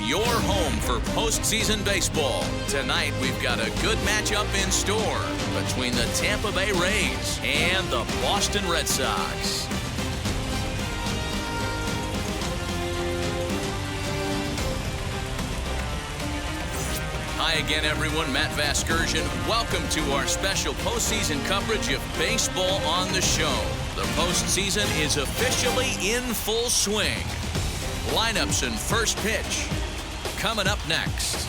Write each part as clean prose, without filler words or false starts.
your home for postseason baseball. Tonight, we've got a good matchup in store between the Tampa Bay Rays and the Boston Red Sox. Hi again, everyone. Matt Vasgersian. Welcome to our special postseason coverage of baseball on the show. The postseason is officially in full swing. Lineups and first pitch coming up next.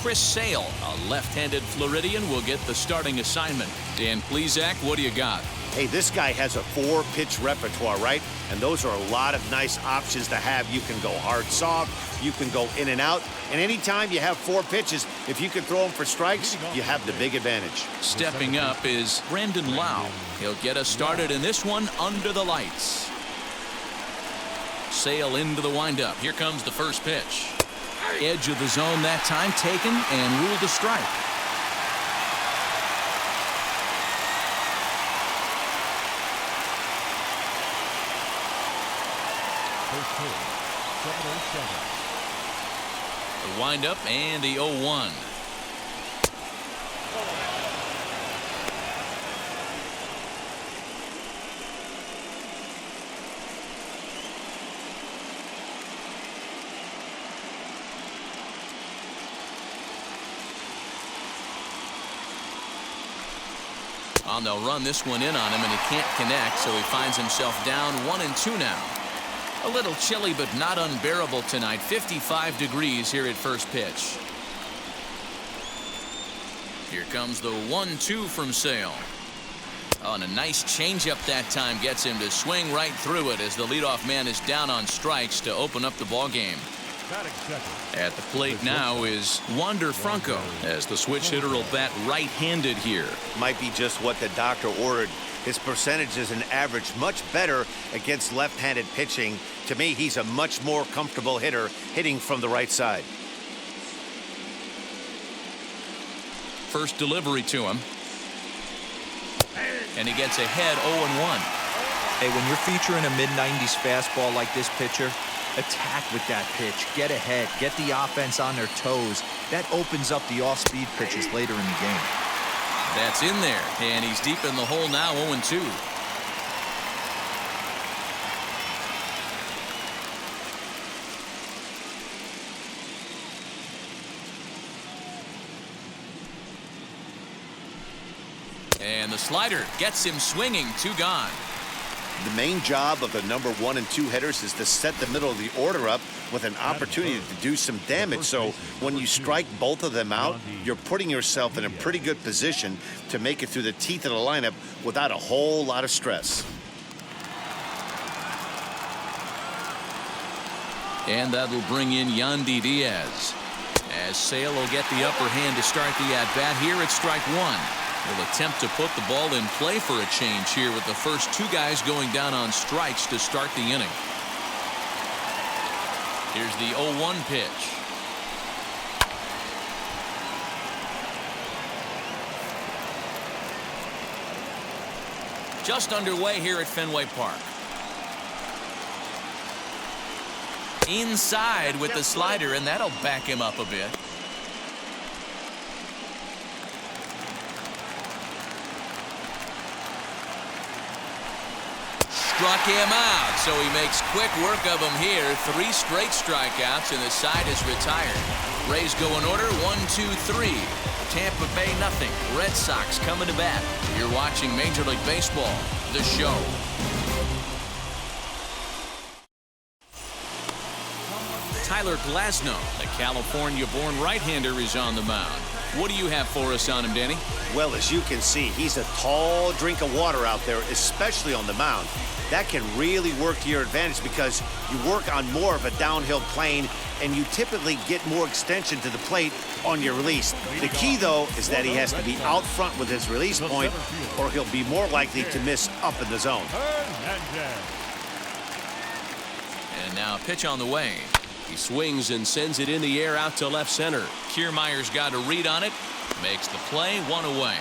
Chris Sale, a left-handed Floridian, will get the starting assignment. Dan Plesac, what do you got? Hey, this guy has a 4-pitch repertoire, right? And those are a lot of nice options to have. You can go hard, soft. You can go in and out. And anytime you have 4 pitches, if you can throw them for strikes, you have the big advantage. Stepping up is Brandon Lau. He'll get us started in this one under the lights. Sale into the windup. Here comes the first pitch. Edge of the zone that time taken and ruled a strike. The windup and the 0-1. They'll run this one in on him, and he can't connect, so he finds himself down 1-2 now. A little chilly, but not unbearable tonight. 55 degrees here at first pitch. Here comes the 1-2 from Sale. Oh, and a nice changeup that time gets him to swing right through it as the leadoff man is down on strikes to open up the ball game. At the plate now is Wander Franco, as the switch hitter will bat right-handed here. Might be just what the doctor ordered. His percentages and average much better against left-handed pitching. To me, he's a much more comfortable hitter hitting from the right side. First delivery to him. And he gets ahead 0-1. Hey, when you're featuring a mid-90s fastball like this pitcher, attack with that pitch, get ahead, get the offense on their toes. That opens up the off-speed pitches later in the game. That's in there, and he's deep in the hole now, 0-2. And the slider gets him swinging, 2 gone. The main job of the number 1 and 2 hitters is to set the middle of the order up with an opportunity to do some damage. So when you strike both of them out, you're putting yourself in a pretty good position to make it through the teeth of the lineup without a whole lot of stress. And that'll bring in Yandy Diaz, as Sale will get the upper hand to start the at-bat. Here at strike 1. Will attempt to put the ball in play for a change here with the first 2 guys going down on strikes to start the inning. Here's the 0-1 pitch. Just underway here at Fenway Park. Inside with the slider, and that'll back him up a bit. Struck him out, so he makes quick work of him here. 3 straight strikeouts, and the side is retired. Rays go in order, 1-2-3. Tampa Bay nothing. Red Sox coming to bat. You're watching Major League Baseball. the show. Tyler Glasnow, the California-born right-hander, is on the mound. What do you have for us on him, Danny? Well, as you can see, he's a tall drink of water out there, especially on the mound. That can really work to your advantage because you work on more of a downhill plane and you typically get more extension to the plate on your release. The key, though, is that he has to be out front with his release point or he'll be more likely to miss up in the zone. And now a pitch on the way. He swings and sends it in the air out to left center. Kiermaier's got a read on it. Makes the play, 1 away.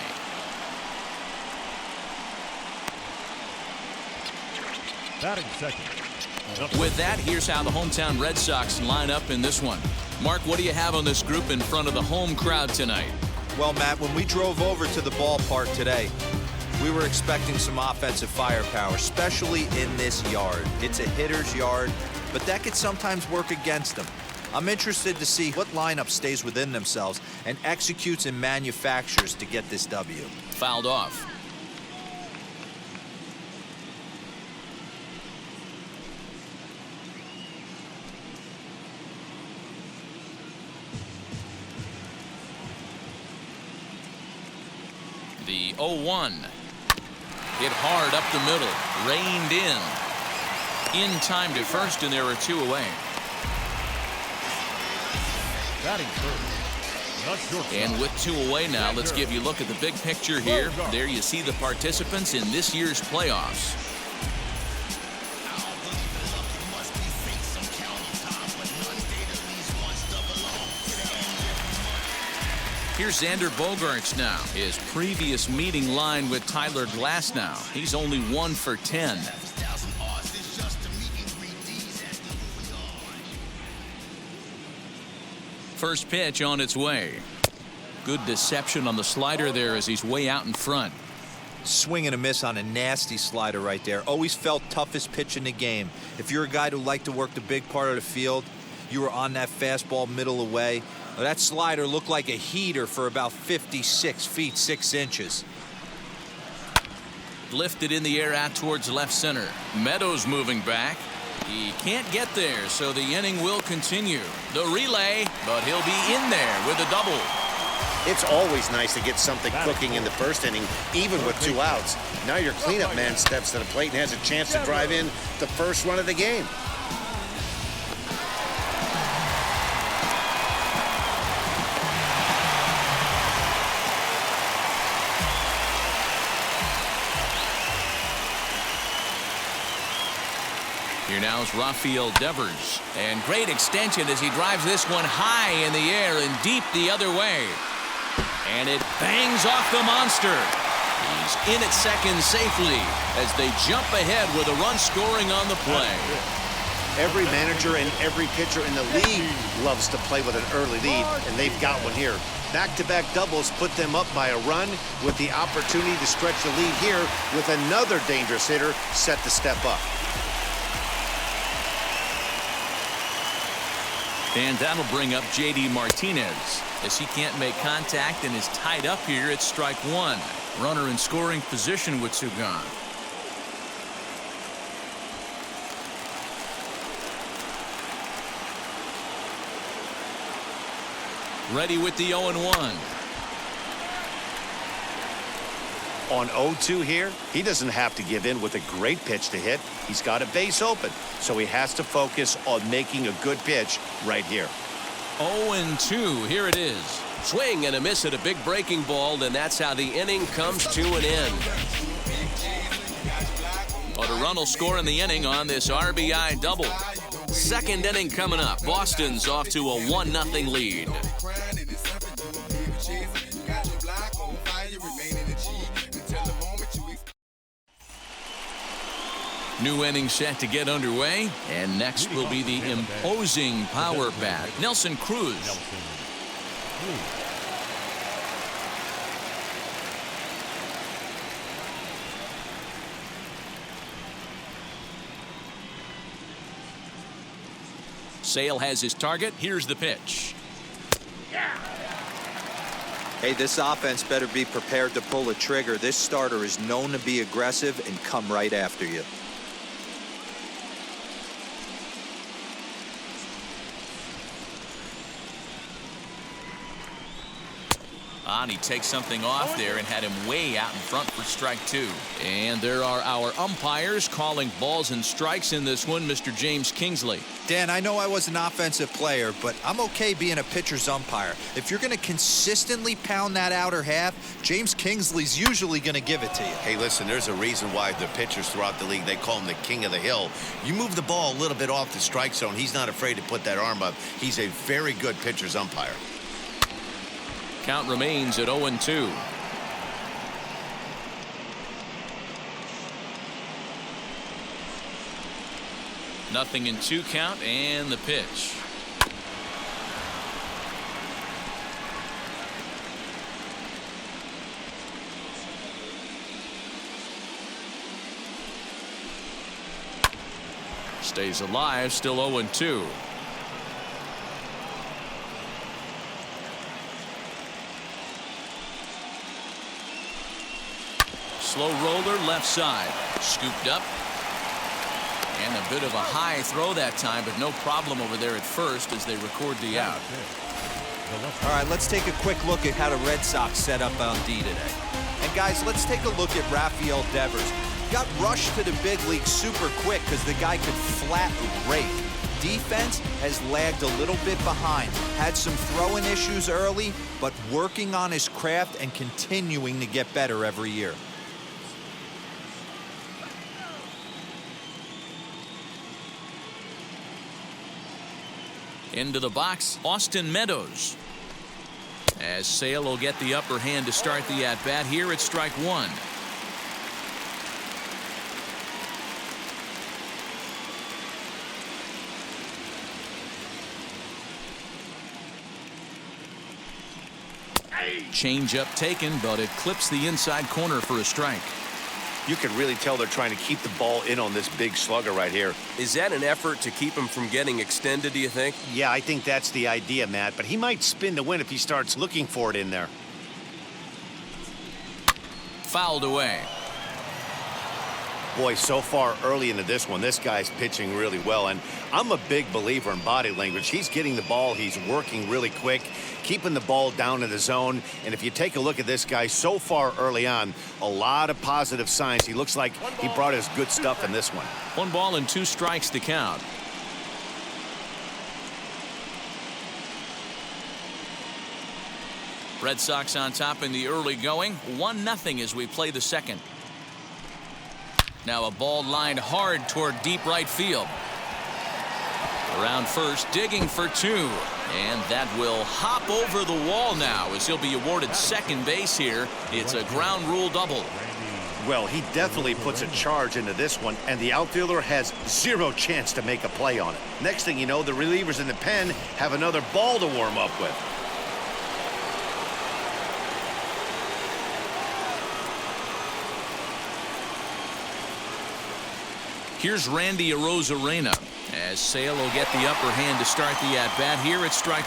Batting second. With that, here's how the hometown Red Sox line up in this one. Mark, what do you have on this group in front of the home crowd tonight? Well, Matt, when we drove over to the ballpark today, we were expecting some offensive firepower, especially in this yard. It's a hitter's yard, but that could sometimes work against them. I'm interested to see what lineup stays within themselves and executes and manufactures to get this W. Fouled off. The 0-1. Hit hard up the middle. Reined in. In time to first, and there are 2 away. Batting first. And with 2 away now, let's give you a look at the big picture here. There you see the participants in this year's playoffs. Here's Xander Bogaerts now. His previous meeting line with Tyler Glasnow. He's only 1 for 10. First pitch on its way. Good deception on the slider there as he's way out in front. Swing and a miss on a nasty slider right there. Always felt toughest pitch in the game. If you're a guy who liked to work the big part of the field, you were on that fastball middle away. That slider looked like a heater for about 56 feet 6 inches. Lifted in the air out towards left center. Meadows moving back. He can't get there, so the inning will continue. The relay, but he'll be in there with a double. It's always nice to get something cooking in the first inning, even with 2 outs. Now your cleanup man steps to the plate and has a chance to drive in the first run of the game. Here now is Rafael Devers. And great extension as he drives this one high in the air and deep the other way. And it bangs off the monster. He's in at second safely as they jump ahead with a run scoring on the play. Every manager and every pitcher in the league loves to play with an early lead, and they've got one here. Back-to-back doubles put them up by a run with the opportunity to stretch the lead here with another dangerous hitter set to step up. And that'll bring up J.D. Martinez as he can't make contact and is tied up here at strike 1. Runner in scoring position with 2 gone. Ready with the 0-1. On 0-2 here, he doesn't have to give in with a great pitch to hit. He's got a base open, so he has to focus on making a good pitch right here. 0-2, here it is. Swing and a miss at a big breaking ball, and that's how the inning comes to an end. But a run will score in the inning on this RBI double. Second inning coming up. Boston's off to a 1-0 lead. New inning set to get underway, and next will be the imposing power bat, Nelson Cruz. Sale has his target. Here's the pitch. Hey, this offense better be prepared to pull a trigger. This starter is known to be aggressive and come right after you. And he takes something off there and had him way out in front for strike two. And there are our umpires calling balls and strikes in this one, Mr. James Kingsley. Dan, I know I was an offensive player, but I'm okay being a pitcher's umpire. If you're going to consistently pound that outer half, James Kingsley's usually going to give it to you. Hey, listen, there's a reason why the pitchers throughout the league, they call him the king of the hill. You move the ball a little bit off the strike zone, he's not afraid to put that arm up. He's a very good pitcher's umpire. Count remains at 0-2. Nothing in 2 count, and the pitch. Stays alive, still 0-2. Slow roller left side. Scooped up. And a bit of a high throw that time, but no problem over there at first as they record the out. All right, let's take a quick look at how the Red Sox set up on D today. And guys, let's take a look at Rafael Devers. Got rushed to the big league super quick because the guy could flat rake. Defense has lagged a little bit behind. Had some throwing issues early, but working on his craft and continuing to get better every year. Into the box, Austin Meadows. As Sale will get the upper hand to start the at-bat here at strike one. Change-up taken, but it clips the inside corner for a strike. You can really tell they're trying to keep the ball in on this big slugger right here. Is that an effort to keep him from getting extended, do you think? Yeah, I think that's the idea, Matt, but he might spin the win if he starts looking for it in there. Fouled away. Boy, so far early into this one, this guy's pitching really well, and I'm a big believer in body language. He's getting the ball, he's working really quick, keeping the ball down in the zone, and if you take a look at this guy so far early on, a lot of positive signs. He looks like he brought his good stuff in this one. 1 ball and 2 strikes to count. Red Sox on top in the early going, 1-0 as we play the second. Now a ball lined hard toward deep right field. Around first, digging for 2. And that will hop over the wall now as he'll be awarded second base here. It's a ground rule double. Well, he definitely puts a charge into this one, and the outfielder has 0 chance to make a play on it. Next thing you know, the relievers in the pen have another ball to warm up with. Here's Randy Arozarena as Sale will get the upper hand to start the at-bat here at strike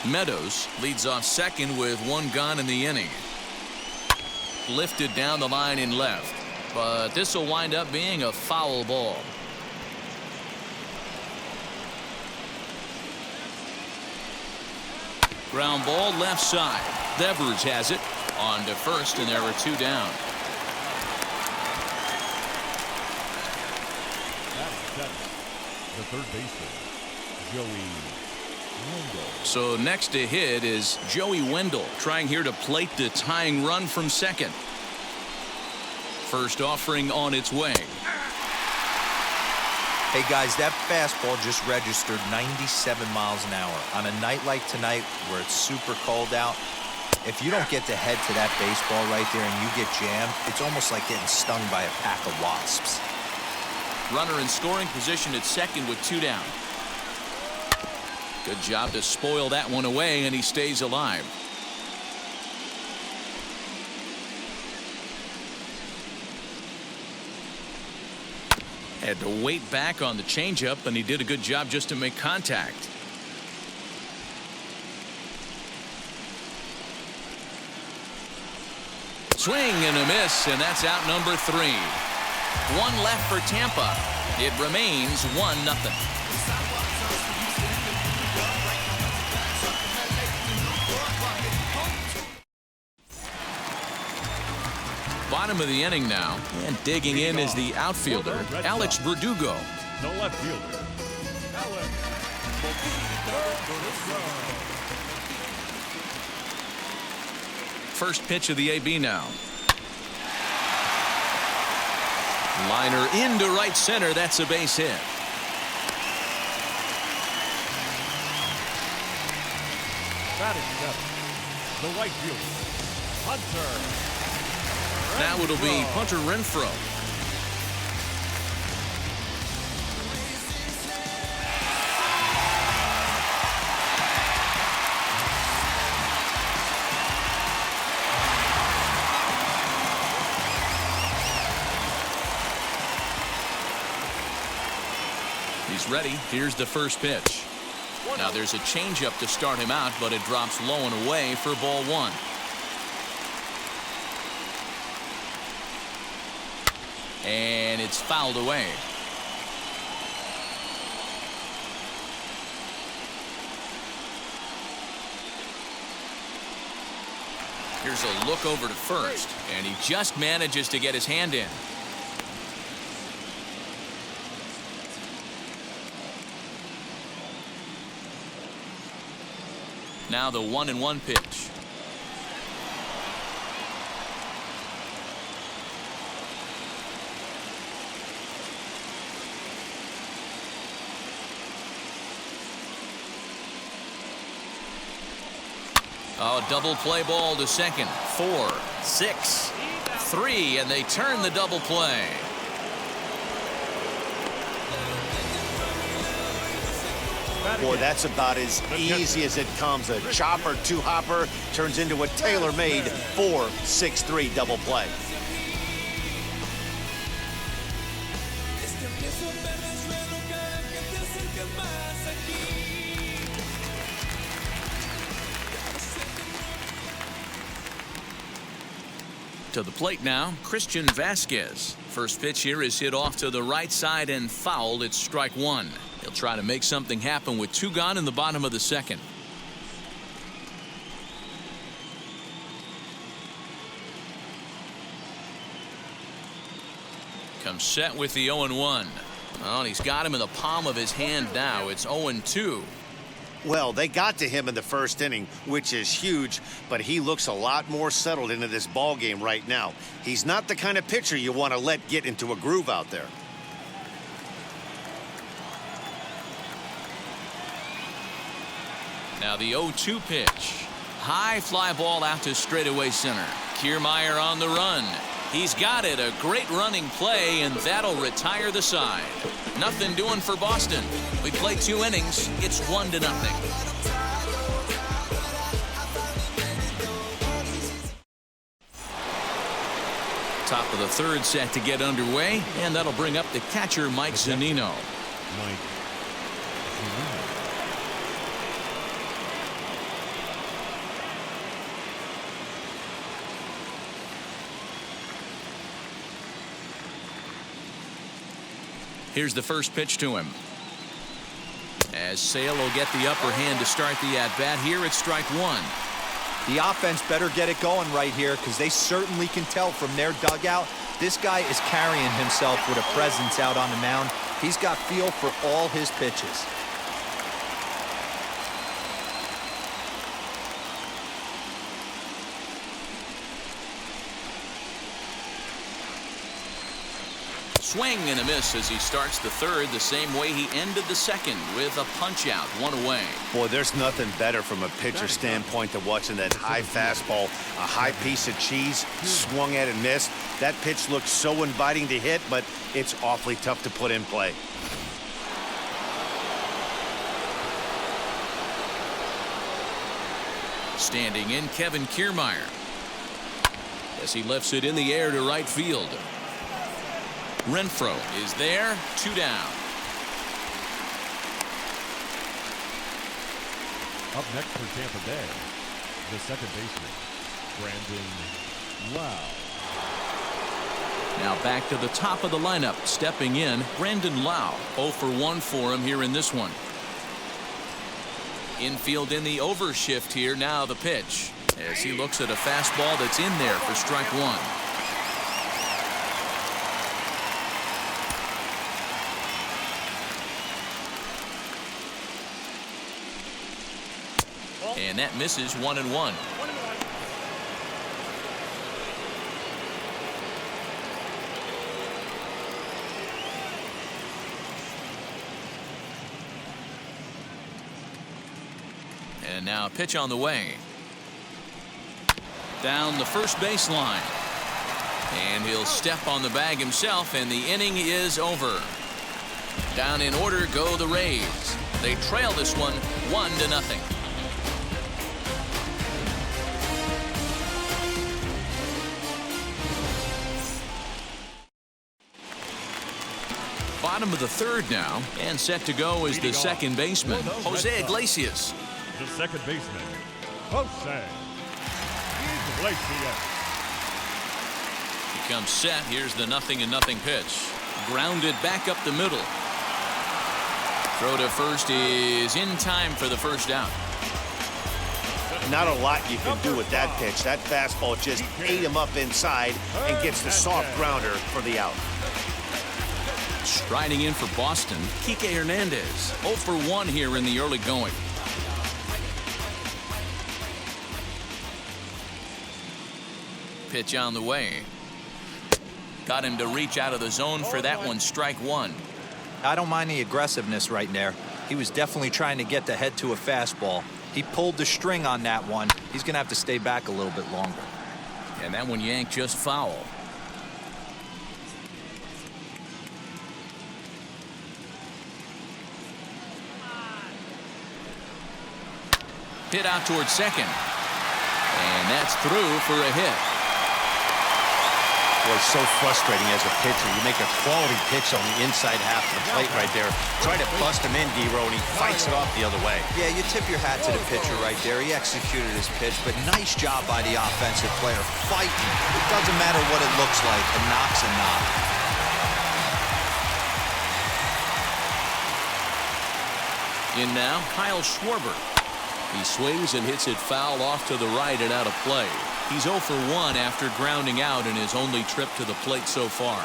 1. Meadows leads off second with 1 gone in the inning. Lifted down the line in left, but this will wind up being a foul ball. Ground ball left side. Devers has it on to first, and there are 2 down. The third baseman, Joey Wendell. So next to hit is Joey Wendell, trying here to plate the tying run from second. First offering on its way. Hey guys, that fastball just registered 97 miles an hour. On a night like tonight where it's super cold out, if you don't get to head to that baseball right there and you get jammed, it's almost like getting stung by a pack of wasps. Runner in scoring position at second with 2 down. Good job to spoil that one away, and he stays alive. Had to wait back on the changeup, and he did a good job just to make contact. Swing and a miss, and that's out number 3. One left for Tampa. It remains 1-0. Bottom of the inning now, and digging in is the outfielder, Alex Berdugo. The left fielder, Alex Berdugo. First pitch of the AB now. Liner into right center. That's a base hit. Batting seventh, the right fielder, Hunter. Now it'll be Hunter Renfro. He's ready. Here's the first pitch. Now there's a changeup to start him out, but it drops low and away for ball 1. And it's fouled away. Here's a look over to first, and he just manages to get his hand in. Now the 1-1 pitch. Oh, double play ball to second. 4, 6, 3, and they turn the double play. Boy, that's about as easy as it comes. A chopper, two-hopper turns into a tailor-made 4-6-3 double play. To the plate now, Christian Vasquez. First pitch here is hit off to the right side and fouled. It's strike 1. He'll try to make something happen with 2 gone in the bottom of the second. Comes set with the 0-1. Oh, and he's got him in the palm of his hand now. It's 0-2. Well, they got to him in the first inning, which is huge, but he looks a lot more settled into this ball game right now. He's not the kind of pitcher you want to let get into a groove out there. Now the 0-2 pitch. High fly ball out to straightaway center. Kiermaier on the run. He's got it. A great running play, and that'll retire the side. Nothing doing for Boston. We play 2 innings. It's 1-0. Top of the third set to get underway, and that'll bring up the catcher, Mike Zunino. Here's the first pitch to him. As Sale will get the upper hand to start the at-bat. Here it's strike 1. The offense better get it going right here, because they certainly can tell from their dugout this guy is carrying himself with a presence out on the mound. He's got feel for all his pitches. Swing and a miss as he starts the third the same way he ended the second, with a punch out, 1 away. Boy, there's nothing better from a pitcher standpoint than watching that high fastball, a high piece of cheese, swung at and missed. That pitch looks so inviting to hit, but it's awfully tough to put in play. Standing in, Kevin Kiermaier, as he lifts it in the air to right field. Renfro is there, 2 down. Up next for Tampa Bay, the second baseman, Brandon Lau. Now back to the top of the lineup. Stepping in, Brandon Lau. 0 for 1 for him here in this one. Infield in the overshift here. Now the pitch as he looks at a fastball that's in there for strike 1. And that misses 1-1. And now a pitch on the way. Down the first baseline. And he'll step on the bag himself, and the inning is over. Down in order go the Rays. They trail this one 1-0. Bottom of the third now, and set to go is the second baseman, Jose Iglesias. The second baseman, Jose Iglesias. He comes set. Here's the 0-0 pitch. Grounded back up the middle. Throw to first is in time for the first out. Not a lot you can do with that pitch. That fastball just ate him up inside and gets the soft grounder for the out. Striding in for Boston, Kike Hernandez. 0 for 1 here in the early going. Pitch on the way. Got him to reach out of the zone for that one. Strike 1. I don't mind the aggressiveness right there. He was definitely trying to get the head to a fastball. He pulled the string on that one. He's going to have to stay back a little bit longer. And that one yanked just foul. Hit out towards second. And that's through for a hit. Boy, so frustrating as a pitcher. You make a quality pitch on the inside half of the plate right there. Try to bust him in, D-Row, and he fights it off the other way. Yeah, you tip your hat to the pitcher right there. He executed his pitch, but nice job by the offensive player. Fighting. It doesn't matter what it looks like. A knock's a knock. In now, Kyle Schwarber. He swings and hits it foul off to the right and out of play. He's 0 for 1 after grounding out in his only trip to the plate so far.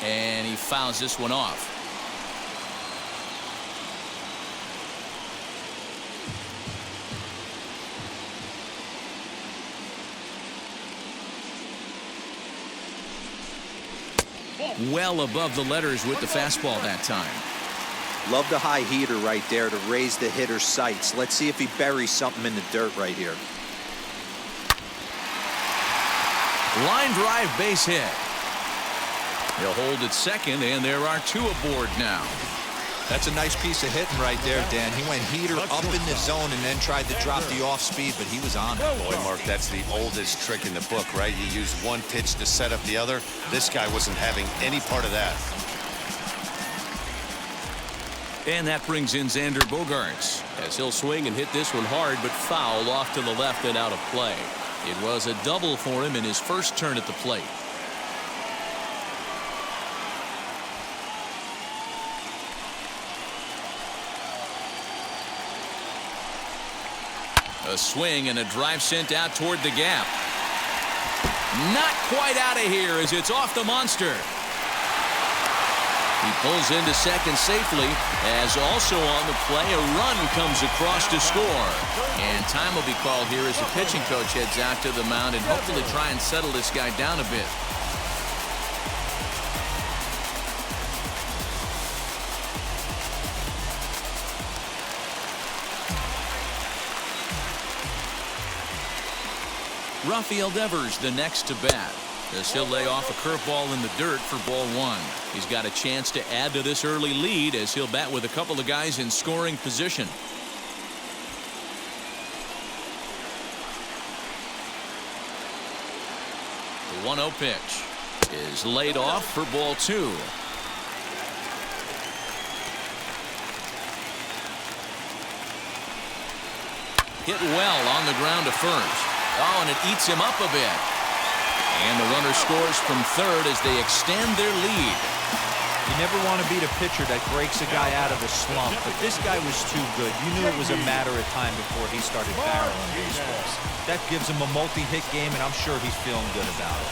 And he fouls this one off. Well above the letters with the fastball that time. Love the high heater right there to raise the hitter's sights. Let's see if he buries something in the dirt right here. Line drive, base hit. He'll hold at second, and there are 2 aboard now. That's a nice piece of hitting right there, Dan. He went heater up in the zone and then tried to drop the off speed, but he was on it. Boy, Mark, that's the oldest trick in the book, right? You use one pitch to set up the other. This guy wasn't having any part of that. And that brings in Xander Bogaerts as he'll swing and hit this one hard, but foul off to the left and out of play. It was a double for him in his first turn at the plate. A swing and a drive sent out toward the gap. Not quite out of here as it's off the monster. He pulls into second safely as also on the play a run comes across to score. And time will be called here as the pitching coach heads out to the mound and hopefully try and settle this guy down a bit. Rafael Devers the next to bat. as he'll lay off a curveball in the dirt for ball one. He's got a chance to add to this early lead as he'll bat with a couple of guys in scoring position. The 1-0 pitch is laid off for ball two. Hit well on the ground to first. Oh, and it eats him up a bit. And the runner scores from third as they extend their lead. You never want to beat a pitcher that breaks a guy out of a slump, but this guy was too good. You knew it was a matter of time before he started barreling baseballs. That gives him a multi-hit game, and I'm sure he's feeling good about it.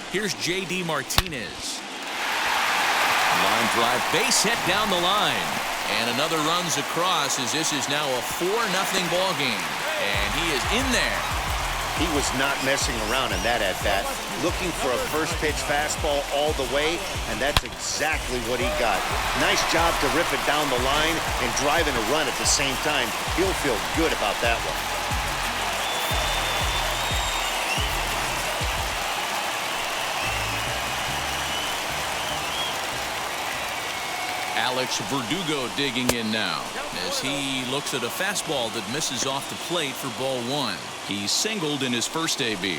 Here's J.D. Martinez. Line drive, base hit down the line. And another runs across as this is now a 4-0 ball game. And he is in there. He was not messing around in that at-bat. Looking for a first-pitch fastball all the way, and that's exactly what he got. Nice job to rip it down the line and drive in a run at the same time. He'll feel good about that one. Alex Berdugo digging in now as he looks at a fastball that misses off the plate for ball one. He singled in his first AB.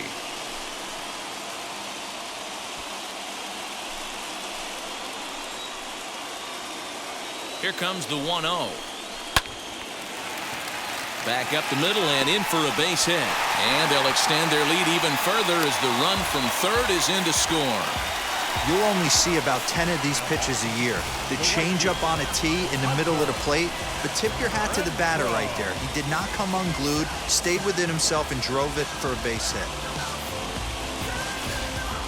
Here comes the 1-0. Back up the middle and in for a base hit. And they'll extend their lead even further as the run from third is in to score. You'll only see about 10 of these pitches a year. The changeup on a tee in the middle of the plate, but tip your hat to the batter right there. He did not come unglued, stayed within himself, and drove it for a base hit.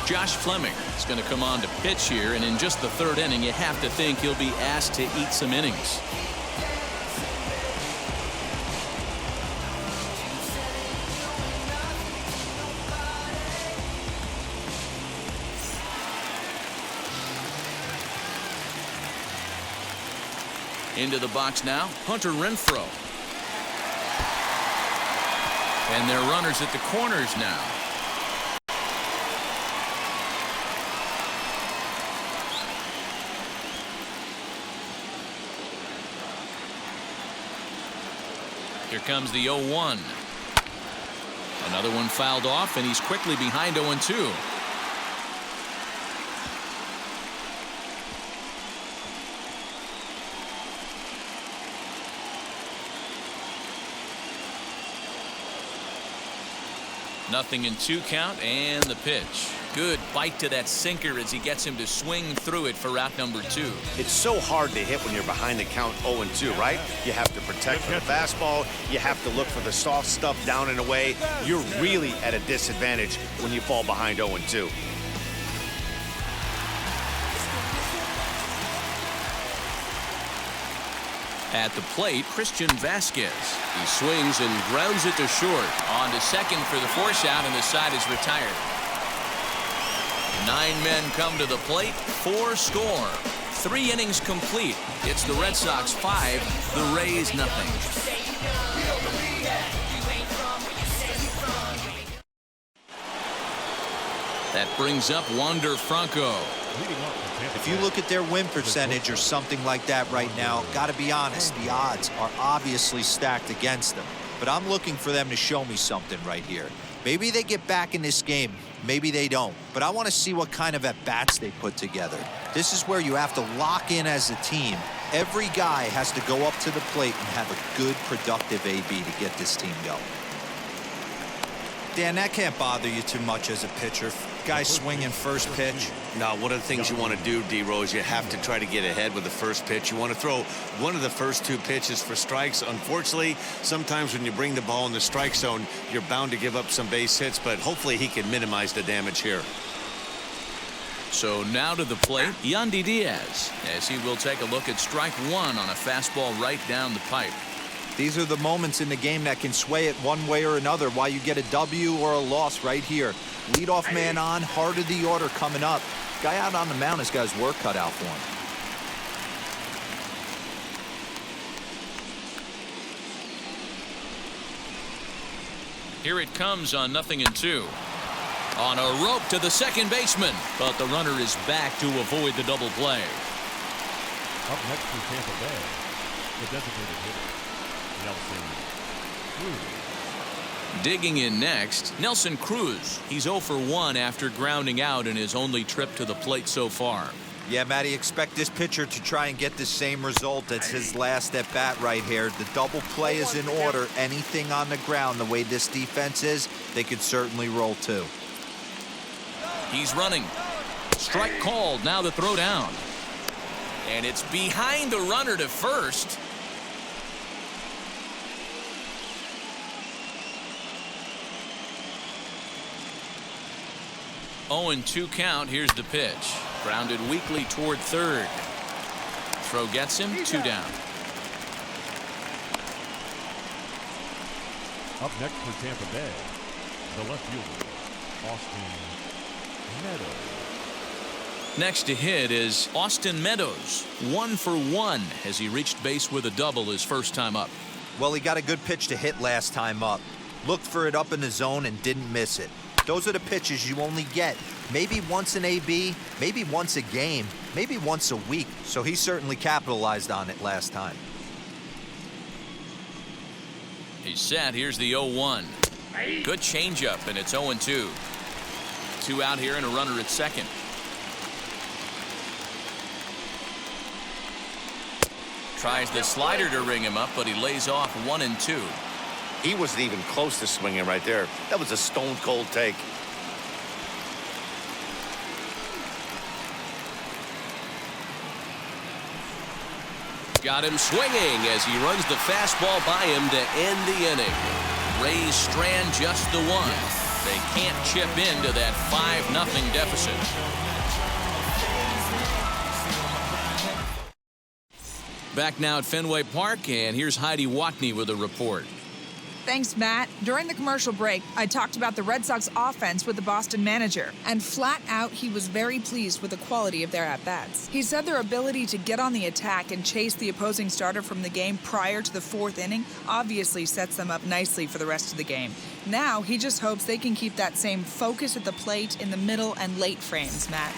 Josh Fleming is going to come on to pitch here, and in just the third inning, you have to think he'll be asked to eat some innings. Into the box now, Hunter Renfro. And their runners at the corners now. Here comes the 0-1. Another one fouled off, and he's quickly behind 0-2. Nothing in 2 count, and the pitch. Good bite to that sinker as he gets him to swing through it for out number 2. It's so hard to hit when you're behind the count 0-2, right? You have to protect for the fastball. You have to look for the soft stuff down and away. You're really at a disadvantage when you fall behind 0-2. At the plate, Christian Vasquez. He swings and grounds it to short. On to second for the force out, and the side is retired. 9 men come to the plate, 4 score. 3 innings complete. It's the Red Sox 5, the Rays nothing. That brings up Wander Franco. If you look at their win percentage or something like that right now, got to be honest, the odds are obviously stacked against them. But I'm looking for them to show me something right here. Maybe they get back in this game. Maybe they don't. But I want to see what kind of at-bats they put together. This is where you have to lock in as a team. Every guy has to go up to the plate and have a good, productive AB to get this team going. Dan, that can't bother you too much as a pitcher. Guy swinging first pitch. Now, one of the things you want to do, D-Rose, you have to try to get ahead with the first pitch. You want to throw one of the first 2 pitches for strikes. Unfortunately, sometimes when you bring the ball in the strike zone, you're bound to give up some base hits, but hopefully he can minimize the damage here. So now to the plate, Iglesias, as he will take a look at strike one on a fastball right down the pipe. These are the moments in the game that can sway it one way or another, why you get a W or a loss right here. Leadoff man on, heart of the order coming up. Guy out on the mound has got his work cut out for him. Here it comes on 0-2. On a rope to the second baseman, but the runner is back to avoid the double play. Up next for Tampa Bay, the designated hitter, Nelson Cruz. Digging in next, Nelson Cruz. He's 0 for 1 after grounding out in his only trip to the plate so far. Yeah, Matty, expect this pitcher to try and get the same result as his last at bat right here. The double play is in order. Anything on the ground, the way this defense is, they could certainly roll too. He's running. Strike called. Now the throw down. And it's behind the runner to first. Oh, and 2 count. Here's the pitch. Grounded weakly toward third. Throw gets him. 2 down. Up next for Tampa Bay, the left fielder, Austin Meadows. Next to hit is Austin Meadows. 1 for 1 as he reached base with a double his first time up. Well, he got a good pitch to hit last time up. Looked for it up in the zone and didn't miss it. Those are the pitches you only get maybe once an AB, maybe once a game, maybe once a week. So he certainly capitalized on it last time. He's set. Here's the 0-1. Good changeup, and it's 0-2. 2 out here and a runner at second. Tries the slider to ring him up, but he lays off 1 and 2. He wasn't even close to swinging right there. That was a stone-cold take. Got him swinging as he runs the fastball by him to end the inning. Rays strand just the 1. They can't chip into that 5-0 deficit. Back now at Fenway Park, and here's Heidi Watney with a report. Thanks, Matt. During the commercial break, I talked about the Red Sox offense with the Boston manager, and flat out, he was very pleased with the quality of their at-bats. He said their ability to get on the attack and chase the opposing starter from the game prior to the 4th inning obviously sets them up nicely for the rest of the game. Now, he just hopes they can keep that same focus at the plate in the middle and late frames, Matt.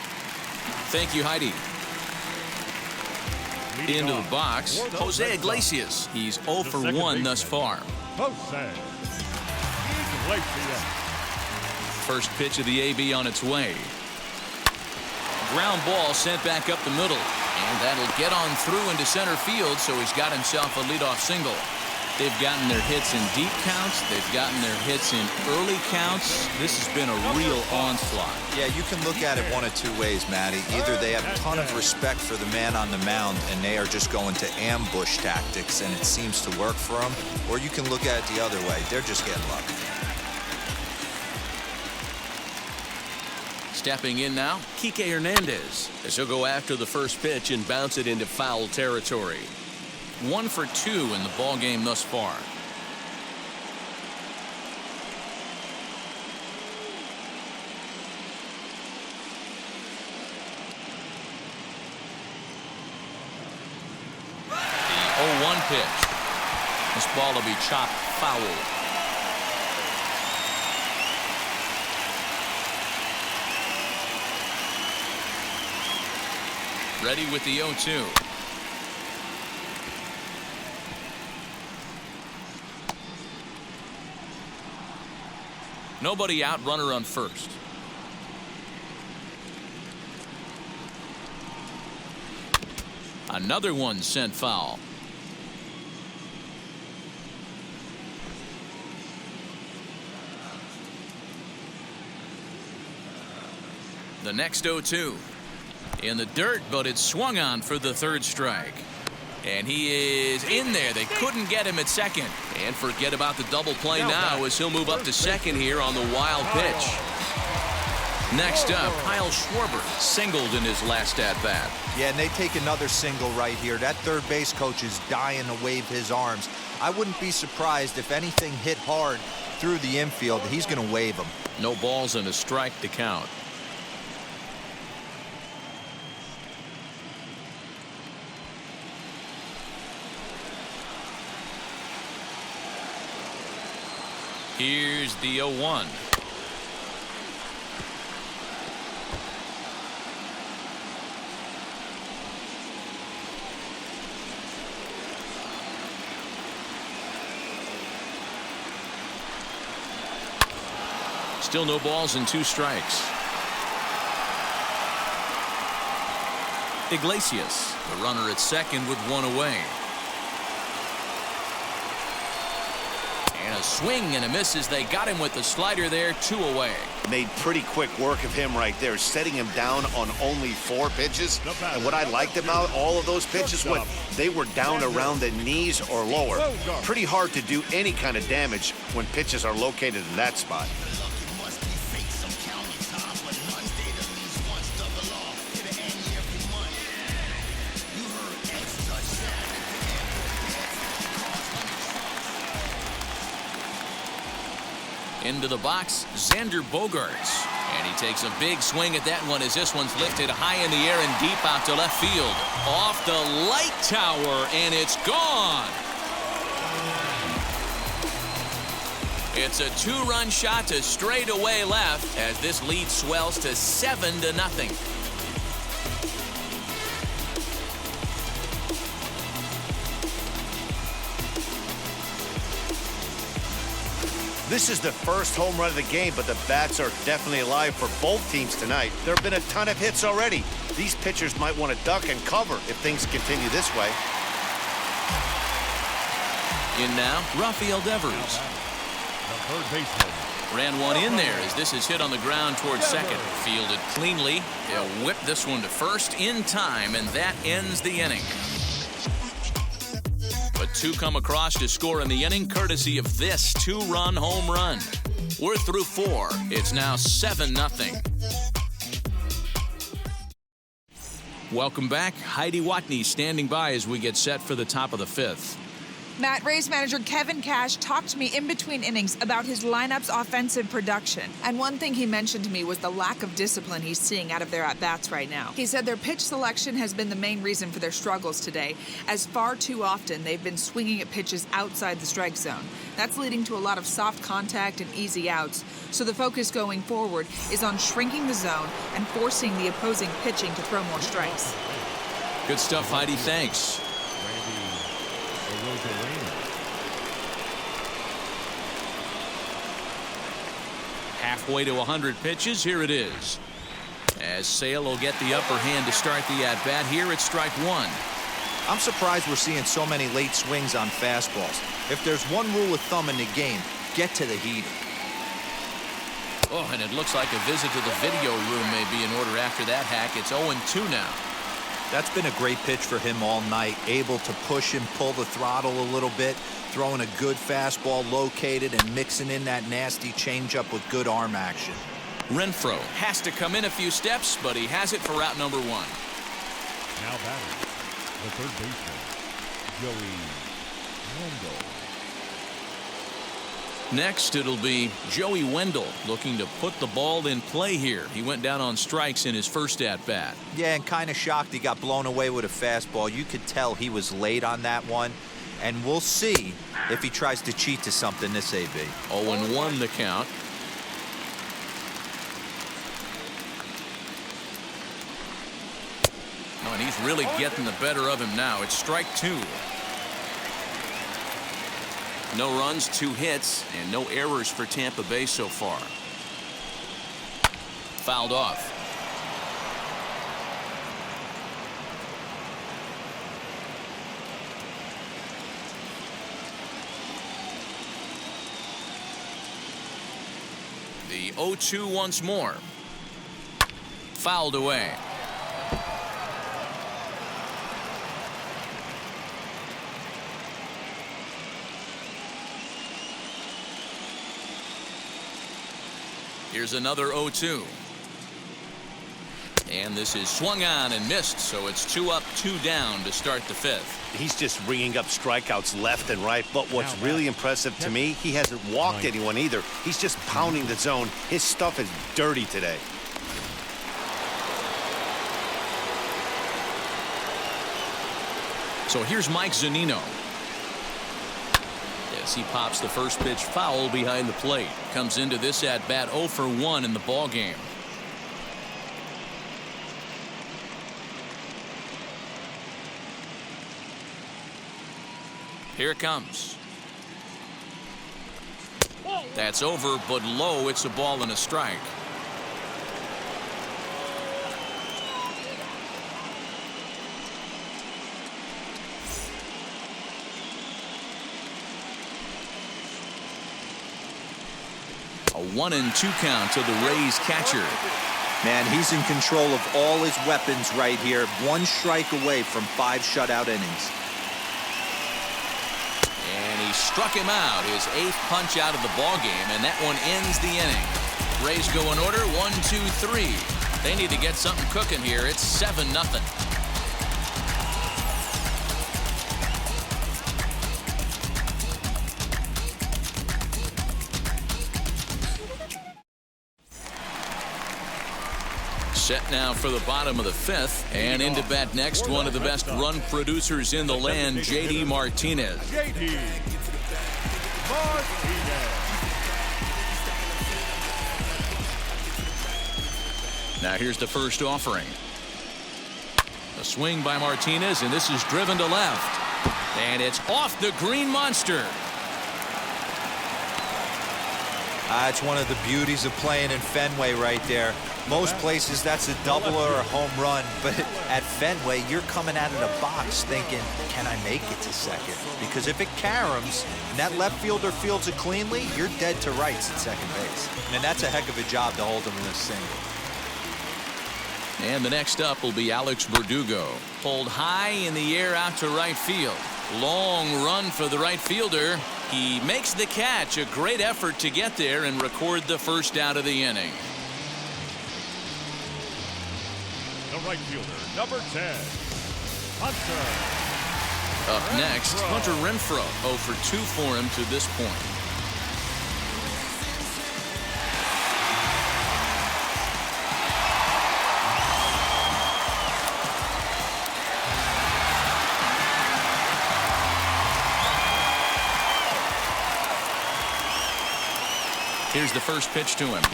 Thank you, Heidi. Into the box, Jose Iglesias. He's 0 for 1 thus far. Jose Iglesias. First pitch of the AB on its way. Ground ball sent back up the middle, and that'll get on through into center field, so he's got himself a leadoff single. They've gotten their hits in deep counts. They've gotten their hits in early counts. This has been a real onslaught. Yeah, you can look at it one of 2 ways, Matty. Either they have a ton of respect for the man on the mound and they are just going to ambush tactics and it seems to work for them, or you can look at it the other way. They're just getting lucky. Stepping in now, Kike Hernandez, as he'll go after the first pitch and bounce it into foul territory. 1 for 2 in the ball game thus far. The 0-1 pitch. This ball will be chopped foul. Ready with the 0-2. Nobody out, runner on first. Another one sent foul. The next 0-2. In the dirt, but it's swung on for the 3rd strike. And he is in there. They couldn't get him at second. And forget about the double play now as he'll move up to second here on the wild pitch. Next up, Kyle Schwarber singled in his last at-bat. Yeah, and they take another single right here. That third base coach is dying to wave his arms. I wouldn't be surprised if anything hit hard through the infield. He's going to wave them. No balls and a strike to count. Here's the 0-1. Still no balls and 2 strikes. Iglesias, the runner at second with 1 away. And a swing and a miss as they got him with the slider there, 2 away. Made pretty quick work of him right there, setting him down on only 4 pitches. And what I liked about all of those pitches, what they were down around the knees or lower. Pretty hard to do any kind of damage when pitches are located in that spot. Into the box, Xander Bogaerts. And he takes a big swing at that one as this one's lifted high in the air and deep out to left field. Off the light tower, and it's gone. It's a 2-run shot to straightaway left as this lead swells to 7-0. This is the first home run of the game, but the bats are definitely alive for both teams tonight. There have been a ton of hits already. These pitchers might want to duck and cover if things continue this way. In now, Rafael Devers. The third baseman. Ran one in there as this is hit on the ground towards second. Fielded cleanly. They'll whip this one to first in time, and that ends the inning. But 2 come across to score in the inning, courtesy of this 2-run home run. We're through 4. It's now 7-0. Welcome back. Heidi Watney standing by as we get set for the top of the 5th. Matt, Rays manager Kevin Cash talked to me in between innings about his lineup's offensive production. And one thing he mentioned to me was the lack of discipline he's seeing out of their at-bats right now. He said their pitch selection has been the main reason for their struggles today, as far too often they've been swinging at pitches outside the strike zone. That's leading to a lot of soft contact and easy outs. So the focus going forward is on shrinking the zone and forcing the opposing pitching to throw more strikes. Good stuff, Heidi. Thanks. Halfway to 100 pitches, here it is. As Sale will get the upper hand to start the at-bat. Here it's strike 1. I'm surprised we're seeing so many late swings on fastballs. If there's one rule of thumb in the game, get to the heater. Oh, and it looks like a visit to the video room may be in order after that hack. It's 0-2 now. That's been a great pitch for him all night. Able to push and pull the throttle a little bit, throwing a good fastball located and mixing in that nasty changeup with good arm action. Renfro has to come in a few steps, but he has it for route number 1. Now batting, the third baseman, Joey Wendell. Next, it'll be Joey Wendell looking to put the ball in play here. He went down on strikes in his first at-bat. Yeah, and kind of shocked he got blown away with a fastball. You could tell he was late on that one. And we'll see if he tries to cheat to something this AB. 0-1 the count. Oh, and he's really getting the better of him now. It's strike 2. No runs, 2 hits, and no errors for Tampa Bay so far. Fouled off. The 0-2 once more. Fouled away. Here's another 0-2. And this is swung on and missed, so it's 2 up, 2 down to start the 5th. He's just ringing up strikeouts left and right. But what's really impressive to me, he hasn't walked anyone either. He's just pounding the zone. His stuff is dirty today. So here's Mike Zunino. As he pops the first pitch foul behind the plate. Comes into this at bat 0 for 1 in the ball game. Here it comes. That's over, but low. It's a ball and a strike. A 1-2 count to the Rays catcher. Man, he's in control of all his weapons right here. 1 strike away from 5 shutout innings. And he struck him out, his 8th punch out of the ball game, and that one ends the inning. Rays go in order, 1, 2, 3. They need to get something cooking here. It's 7-0. Set now for the bottom of the 5th, and into bat next, one of the best run producers in the land, J.D. Martinez. J.D. Martinez. Now here's the first offering. A swing by Martinez, and this is driven to left. And it's off the green monster. It's one of the beauties of playing in Fenway right there. Most places that's a double or a home run, but at Fenway you're coming out of the box thinking, can I make it to second? Because if it caroms and that left fielder fields it cleanly, you're dead to rights at second base. And that's a heck of a job to hold him in a single. And the next up will be Alex Berdugo. Pulled high in the air out to right field. Long run for the right fielder. He makes the catch. A great effort to get there and record the first out of the inning. The right fielder, number 10, Hunter. Up next, Hunter Renfro. 0 for 2 for him to this point. Here's the first pitch to him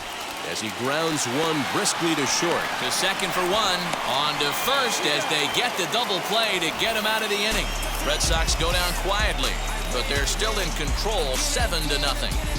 as he grounds one briskly to short. To second for 1. On to first as they get the double play to get him out of the inning. Red Sox go down quietly, but they're still in control, 7-0.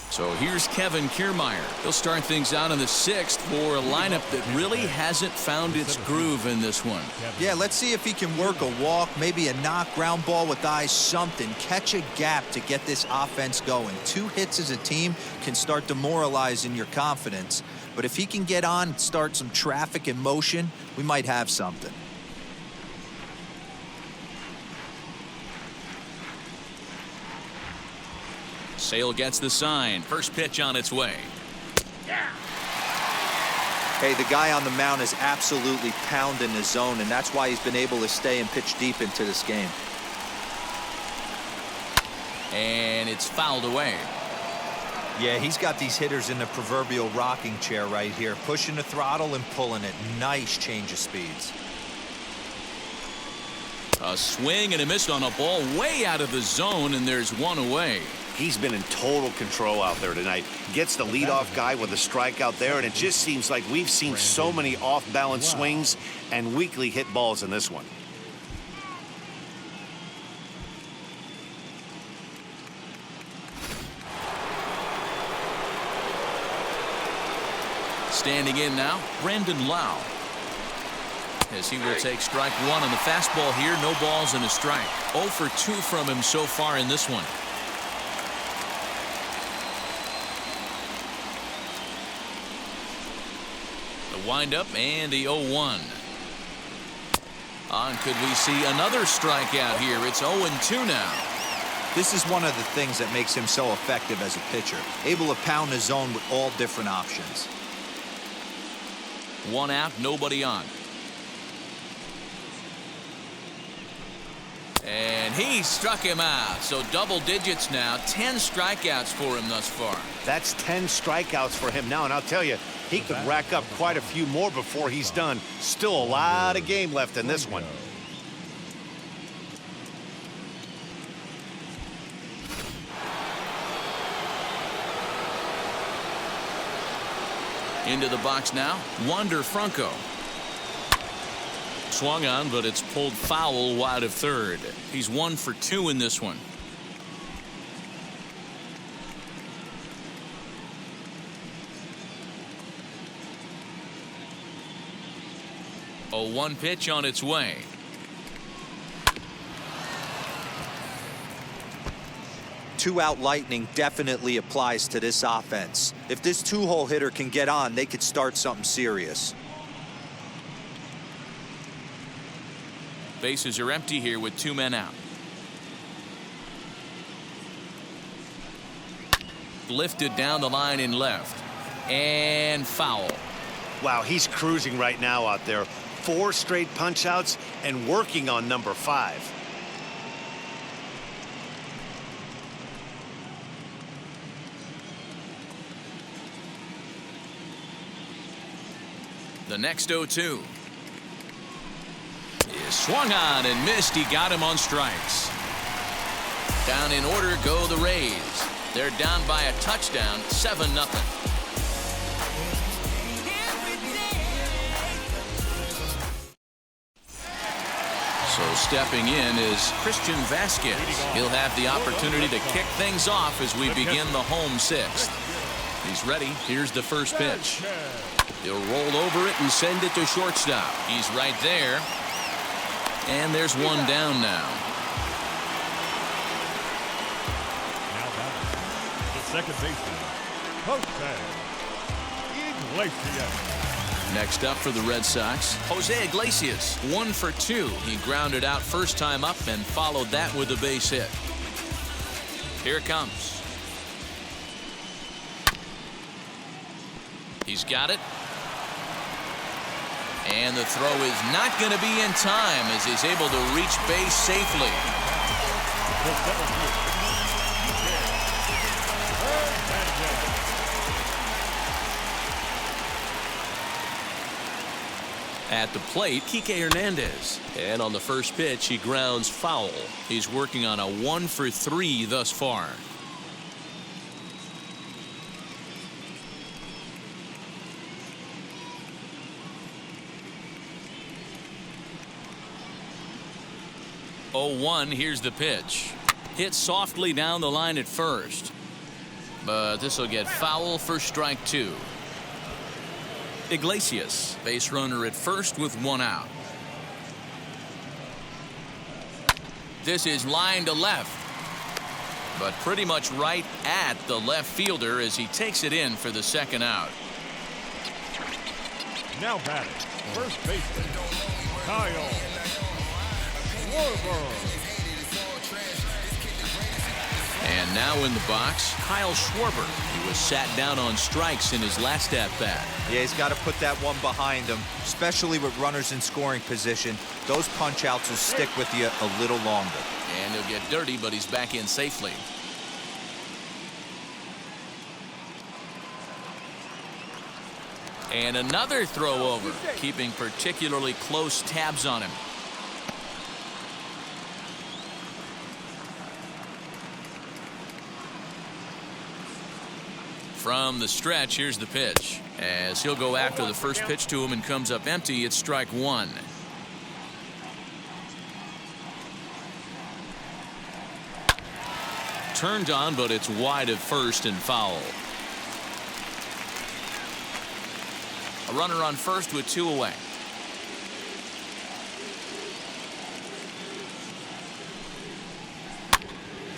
So here's Kevin Kiermaier. He'll start things out in the 6th for a lineup that really hasn't found its groove in this one. Yeah, let's see if he can work a walk, maybe a knock, ground ball with eyes, something. Catch a gap to get this offense going. 2 hits as a team can start demoralizing your confidence. But if he can get on and start some traffic in motion, we might have something. Sale gets the sign. First pitch on its way. Hey, the guy on the mound is absolutely pounding the zone, and that's why he's been able to stay and pitch deep into this game. And it's fouled away. Yeah, he's got these hitters in the proverbial rocking chair right here, pushing the throttle and pulling it. Nice change of speeds. A swing and a miss on a ball way out of the zone, and there's one away. He's been in total control out there tonight. Gets the leadoff guy with a strikeout there, and it just seems like we've seen so many off-balance swings and weakly hit balls in this one. Standing in now, Brandon Lau. As he will take strike 1 on the fastball here. No balls and a strike. 0 for 2 from him so far in this one. The windup and the 0-1. On, could we see another strikeout here? It's 0-2 now. This is one of the things that makes him so effective as a pitcher. Able to pound the zone with all different options. 1 out, nobody on. And he struck him out. So double digits now. 10 strikeouts for him thus far. That's 10 strikeouts for him now. And I'll tell you, he could rack up quite a few more before he's done. Still a lot of game left in this one. Into the box now, Wander Franco. Swung on, but it's pulled foul wide of third. He's 1 for 2 in this one. A 1 pitch on its way. Two-out lightning definitely applies to this offense. If this two-hole hitter can get on, they could start something serious. Bases are empty here with 2 men out. Lifted down the line in left. And foul. Wow, he's cruising right now out there. 4 straight punch-outs and working on number 5. The next 0-2 is swung on and missed. He got him on strikes. Down in order go the Rays. They're down by a touchdown, 7-0. So stepping in is Christian Vasquez. He'll have the opportunity to kick things off as we begin the home 6th. He's ready. Here's the first pitch. He'll roll over it and send it to shortstop. He's right there. And there's 1 down now. Now batting, the second baseman, Iglesias. Next up for the Red Sox, Jose Iglesias, 1 for 2. He grounded out first time up and followed that with a base hit. Here it comes. He's got it. And the throw is not going to be in time as he's able to reach base safely. At the plate, Kike Hernandez. And on the first pitch, he grounds foul. He's working on a 1 for 3 thus far. Oh, 0-1, here's the pitch. Hit softly down the line at first. But this will get foul for strike 2. Iglesias, base runner at first with 1 out. This is line to left. But pretty much right at the left fielder as he takes it in for the 2nd out. Now batting, first baseman, Kyle. And now in the box, Kyle Schwarber. He was sat down on strikes in his last at-bat. Yeah, he's got to put that one behind him, especially with runners in scoring position. Those punch-outs will stick with you a little longer. And he'll get dirty, but he's back in safely. And another throw over, keeping particularly close tabs on him. From the stretch, here's the pitch. As he'll go after the first pitch to him and comes up empty, it's strike 1. Turned on, but it's wide of first and foul. A runner on first with 2 away.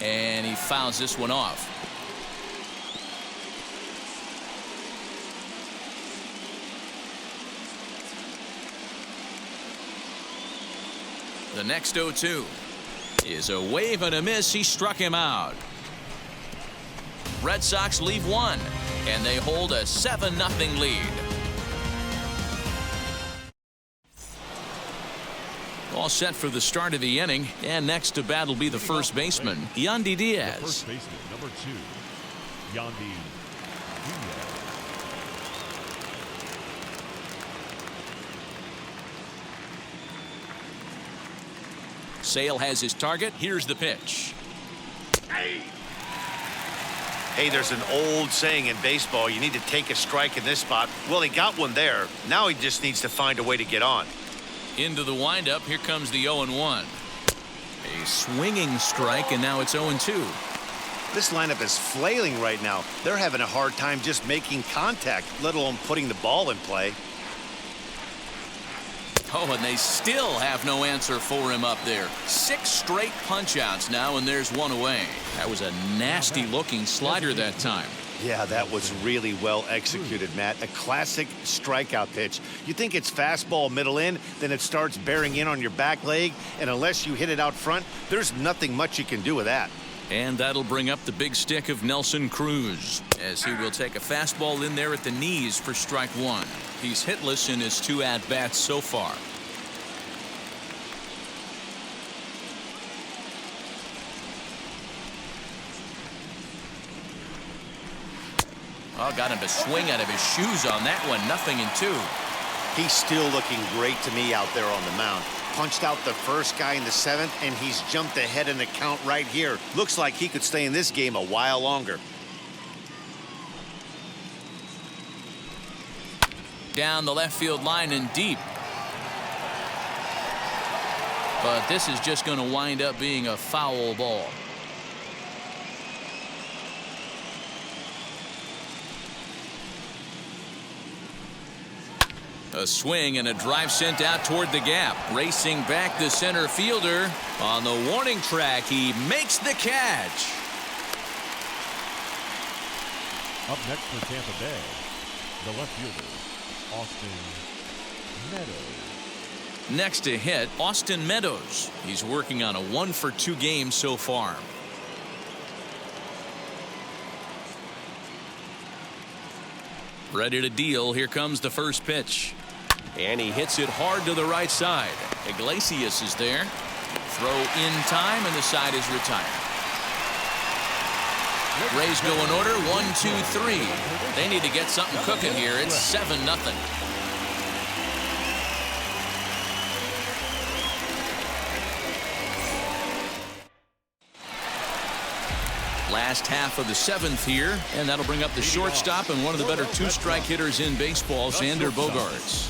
And he fouls this one off. The next 0-2 is a wave and a miss. He struck him out. Red Sox leave 1, and they hold a 7-0 lead. All set for the start of the inning, and next to bat will be the first baseman, Yandy The Diaz. first baseman, number 2, Yandy Diaz. Sale has his target. Here's the pitch. Hey, there's an old saying in baseball, you need to take a strike in this spot. Well, he got one there. Now he just needs to find a way to get on. Into the windup. Here comes the 0-1. A swinging strike, and now it's 0-2. This lineup is flailing right now. They're having a hard time just making contact, let alone putting the ball in play. Oh, and they still have no answer for him up there. 6 straight punch-outs now, and there's one away. That was a nasty-looking slider that time. Yeah, that was really well executed, Matt. A classic strikeout pitch. You think it's fastball middle in, then it starts bearing in on your back leg, and unless you hit it out front, there's nothing much you can do with that. And that'll bring up the big stick of Nelson Cruz, as he will take a fastball in there at the knees for strike 1. He's hitless in his 2 at-bats so far. Oh, got him to swing out of his shoes on that one. 0-2. He's still looking great to me out there on the mound. Punched out the first guy in the 7th, and he's jumped ahead in the count right here. Looks like he could stay in this game a while longer. Down the left field line and deep. But this is just going to wind up being a foul ball. A swing and a drive sent out toward the gap. Racing back the center fielder. On the warning track, he makes the catch. Up next for Tampa Bay, the left fielder, Austin Meadows. Next to hit, Austin Meadows. He's working on a 1-for-2 game so far. Ready to deal. Here comes the first pitch. And he hits it hard to the right side. Iglesias is there. Throw in time, and the side is retired. Rays go in order. 1, 2, 3. They need to get something cooking here. It's 7-0. Last half of the 7th here, and that'll bring up the shortstop and one of the better 2-strike hitters in baseball, Xander Bogaerts.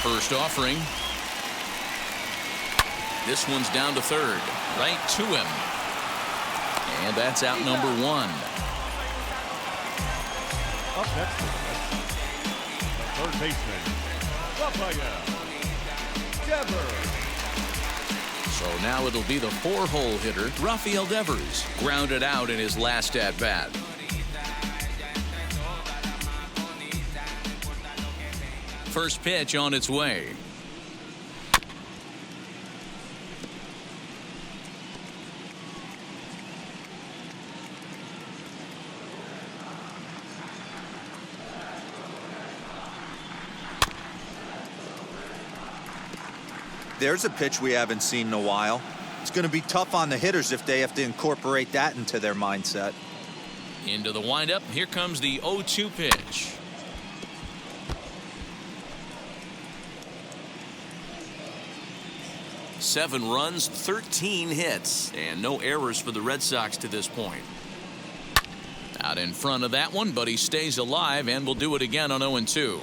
First offering. This one's down to third, right to him, and that's out number 1. Up next for the third baseman, Rafael Devers. So now it'll be the 4-hole hitter, Rafael Devers, grounded out in his last at-bat. First pitch on its way. There's a pitch we haven't seen in a while. It's going to be tough on the hitters if they have to incorporate that into their mindset. Into the windup. Here comes the 0-2 pitch. Seven runs, 13 hits, and no errors for the Red Sox to this point. Out in front of that one, but he stays alive and will do it again on 0-2.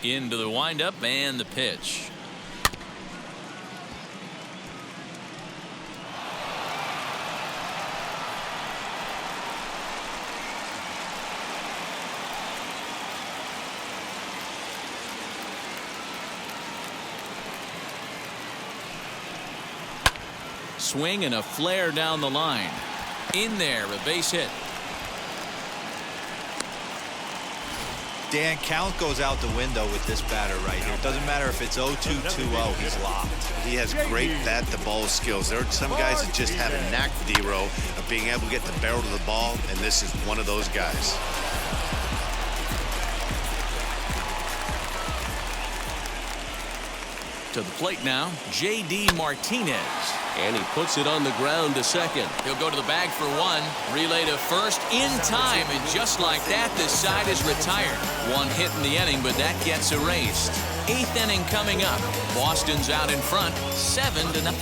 Into the windup and the pitch. Swing and a flare down the line. In there, a base hit. Dan, count goes out the window with this batter right here. It doesn't matter if it's 0-2, 2-0, he's locked. He has great bat-to-ball skills. There are some guys that just have a knack, D-Row, of being able to get the barrel to the ball, and this is one of those guys. To the plate now, J.D. Martinez. And he puts it on the ground to second. He'll go to the bag for one. Relay to first in time, and just like that, the side is retired. One hit in the inning, but that gets erased. 8th inning coming up. Boston's out in front, 7-0.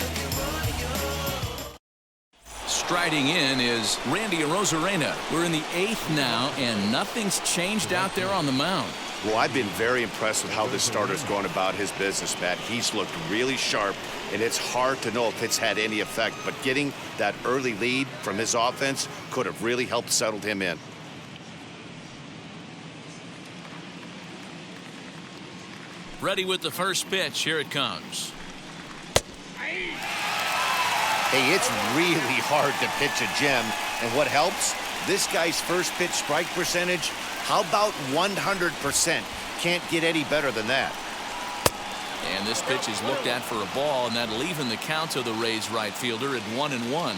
Striding in is Randy Arozarena. We're in the 8th now, and nothing's changed out there on the mound. Well, I've been very impressed with how this starter's going about his business, Matt. He's looked really sharp, and it's hard to know if it's had any effect, but getting that early lead from his offense could have really helped settle him in. Ready with the first pitch. Here it comes. Hey, it's really hard to pitch a gem, and what helps? This guy's first pitch strike percentage, how about 100%? Can't get any better than that. And this pitch is looked at for a ball, and that'll even the count of the Rays right fielder at 1-1.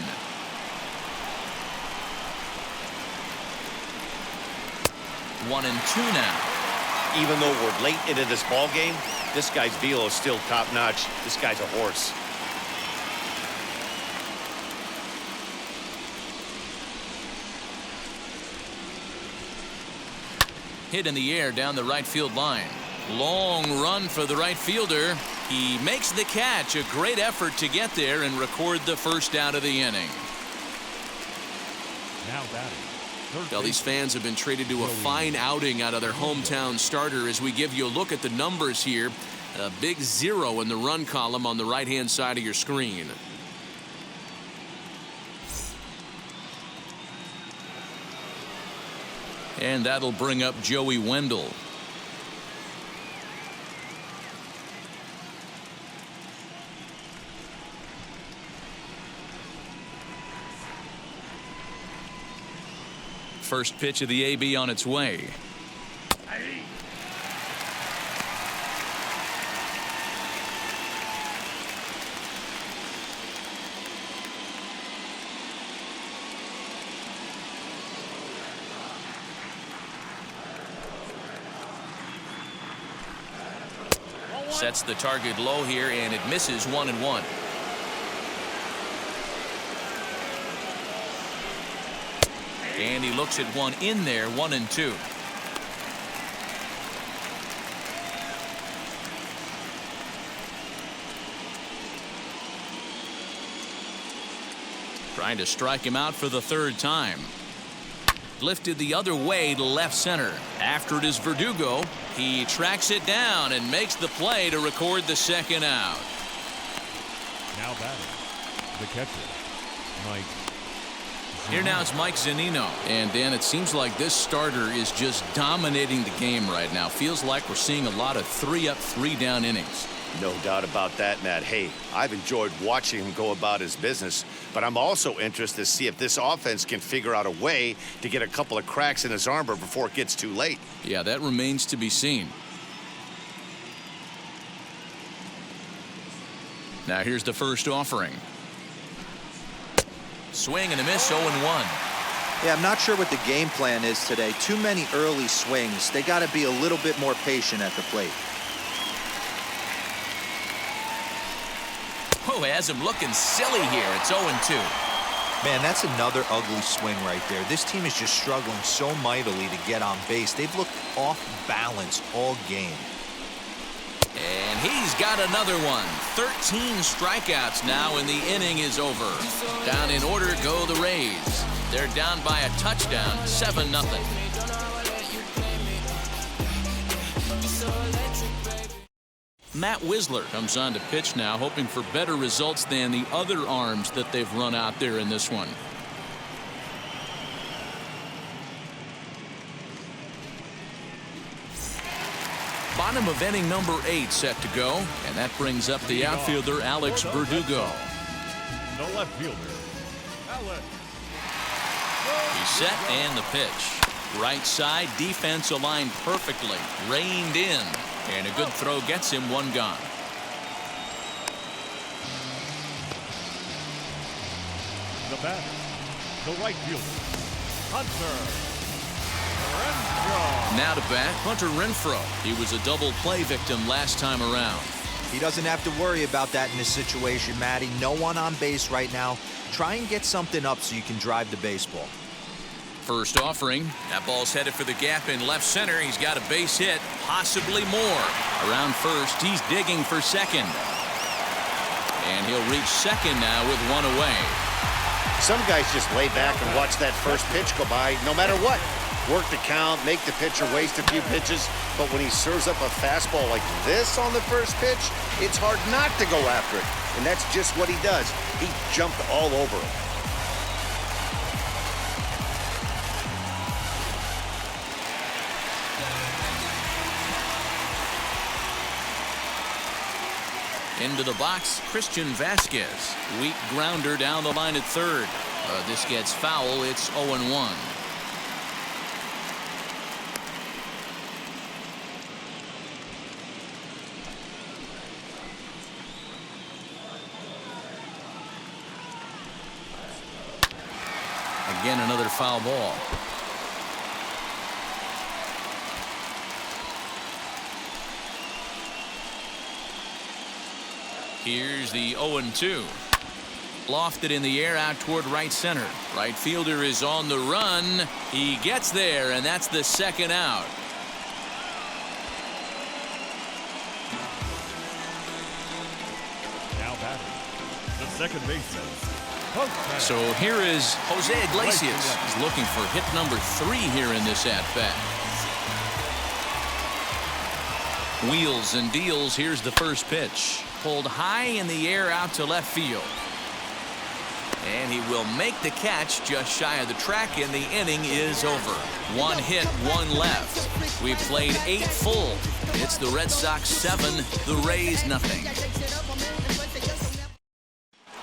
One and two now. Even though we're late into this ball game, this guy's velo is still top-notch. This guy's a horse. Hit in the air down the right field line. Long run for the right fielder. He makes the catch. A great effort to get there and record the first out of the inning. Now batting. Well, these fans have been treated to a fine outing out of their hometown starter as we give you a look at the numbers here. A big 0 in the run column on the right-hand side of your screen. And that'll bring up Joey Wendell. First pitch of the AB on its way. Sets the target low here, and it misses 1-1. And he looks at one in there, 1-2. Trying to strike him out for the third time. Lifted the other way to left center. After it is Berdugo. He tracks it down and makes the play to record the second out. Now batting. The catcher, Mike. Here now it's Mike Zunino. And Dan, it seems like this starter is just dominating the game right now. Feels like we're seeing a lot of 3-up, 3-down innings. No doubt about that, Matt. Hey, I've enjoyed watching him go about his business, but I'm also interested to see if this offense can figure out a way to get a couple of cracks in his armor before it gets too late. Yeah, that remains to be seen. Now here's the first offering. Swing and a miss, 0-1. Yeah, I'm not sure what the game plan is today. Too many early swings. They got to be a little bit more patient at the plate. Oh, has him looking silly here. It's 0-2. Man, that's another ugly swing right there. This team is just struggling so mightily to get on base. They've looked off balance all game. And he's got another one. 13 strikeouts now, and the inning is over. Down in order go the Rays. They're down by a touchdown, 7-0. Matt Wisler comes on to pitch now, hoping for better results than the other arms that they've run out there in this one. Bottom of inning number 8 set to go, and that brings up the outfielder Alex Berdugo. The left fielder, Alex. He's set and the pitch. Right side defense aligned perfectly, reined in, and a good throw gets him one gone. The batter, the right fielder, Hunter Renfro. Now to bat, Hunter Renfro. He was a double play victim last time around. He doesn't have to worry about that in this situation, Matty. No one on base right now. Try and get something up so you can drive the baseball. First offering. That ball's headed for the gap in left center. He's got a base hit, possibly more. Around first, he's digging for second. And he'll reach second now with one away. Some guys just lay back and watch that first pitch go by no matter what. Work the count, make the pitcher waste a few pitches, but when he serves up a fastball like this on the first pitch, it's hard not to go after it. And that's just what he does. He jumped all over it. Into the box, Christian Vasquez. Weak grounder down the line at third. This gets foul. It's 0-1. Again, another foul ball. Here's the 0-2. Lofted in the air out toward right center. Right fielder is on the run. He gets there, and that's the second out. Now batting, the second baseman. So here is Jose Iglesias. He's looking for hit number 3 here in this at-bat. Wheels and deals. Here's the first pitch. Pulled high in the air out to left field. And he will make the catch just shy of the track, and the inning is over. 1 hit, 1 left. We've played 8 full. It's the Red Sox 7, the Rays nothing.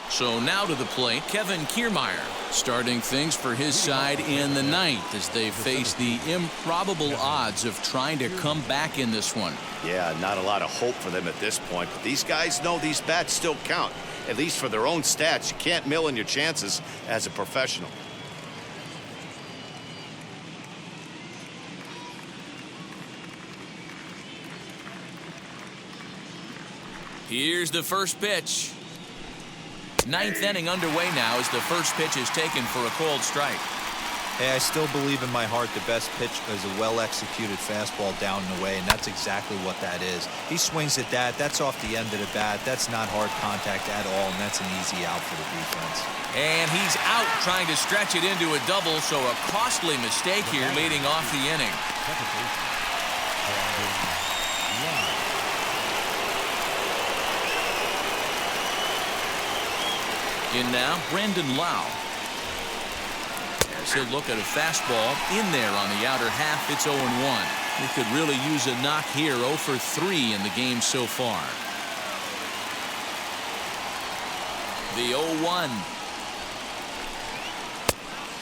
So now to the plate, Kevin Kiermaier, starting things for his side in the 9th as they face the improbable odds of trying to come back in this one. Yeah, not a lot of hope for them at this point, but these guys know these bats still count, at least for their own stats. You can't mill in your chances as a professional. Here's the first pitch. 9th inning underway now as the first pitch is taken for a called strike. Hey, I still believe in my heart the best pitch is a well-executed fastball down and away, and that's exactly what that is. He swings at that. That's off the end of the bat. That's not hard contact at all, and that's an easy out for the defense. And he's out trying to stretch it into a double, so a costly mistake here leading off the inning. In now, Brandon Lau. As he'll look at a fastball in there on the outer half, it's 0-1. He could really use a knock here, 0 for 3 in the game so far. The 0-1.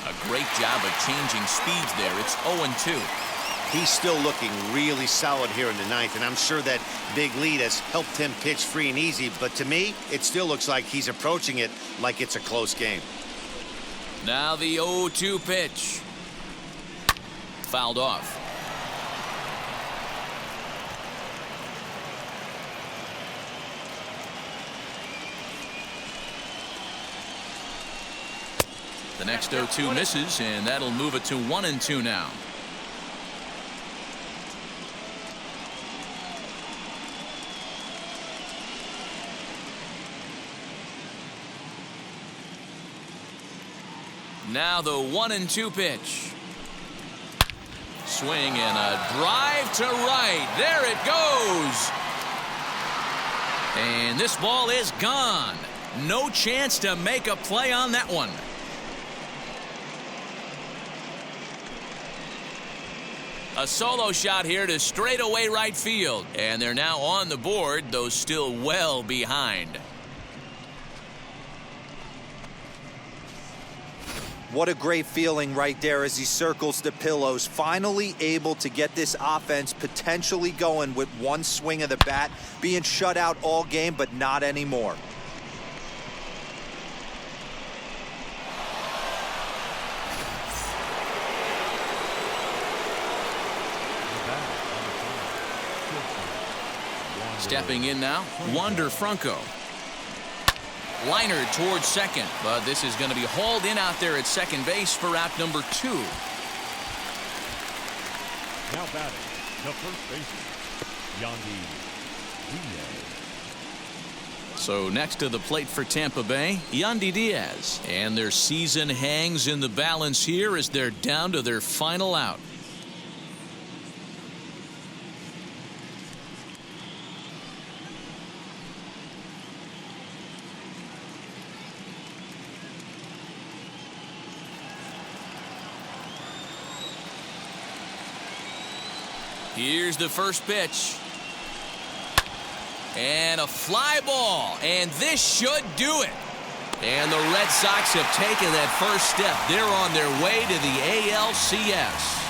A great job of changing speeds there. It's 0-2. He's still looking really solid here in the 9th, and I'm sure that big lead has helped him pitch free and easy, but to me, it still looks like he's approaching it like it's a close game. Now the 0-2 pitch. Fouled off. The next 0-2 misses, and that'll move it to 1-2 now. Now the 1-2 pitch. Swing and a drive to right. There it goes. And this ball is gone. No chance to make a play on that one. A solo shot here to straightaway right field. And they're now on the board, though still well behind. What a great feeling right there as he circles the pillows. Finally able to get this offense potentially going with one swing of the bat. Being shut out all game, but not anymore. Stepping in now, Wander Franco. Liner towards second, but this is going to be hauled in out there at second base for out number 2. Now batting, the first baseman, Diaz. So next to the plate for Tampa Bay, Yandy Diaz. And their season hangs in the balance here as they're down to their final out. Here's the first pitch. And a fly ball. And this should do it. And the Red Sox have taken that first step. They're on their way to the ALCS.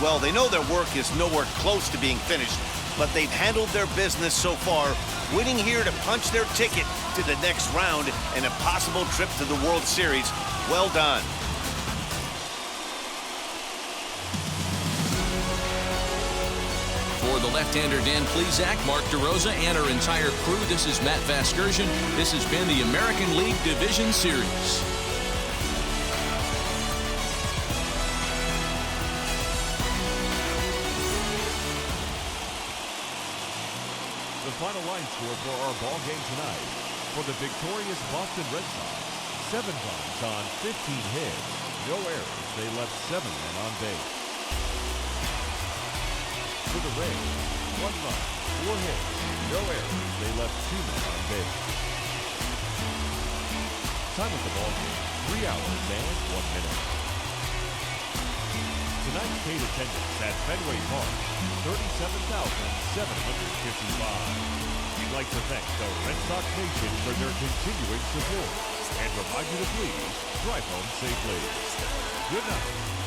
Well, they know their work is nowhere close to being finished, but they've handled their business so far, winning here to punch their ticket to the next round and a possible trip to the World Series. Well done. For the left-hander Dan Plesac, Mark DeRosa, and our entire crew, this is Matt Vasgersian. This has been the American League Division Series. The final line score for our ball game tonight. For the victorious Boston Red Sox, 7 runs on 15 hits. No errors. They left 7 men on base. For the Rays, 1 run, 4 hits. No errors. They left 2 men on base. Time of the ball game, 3 hours and 1 minute. Tonight's paid attendance at Fenway Park, 37,755. We'd like to thank the Red Sox Nation for their continuing support and remind you to please drive home safely. Good night.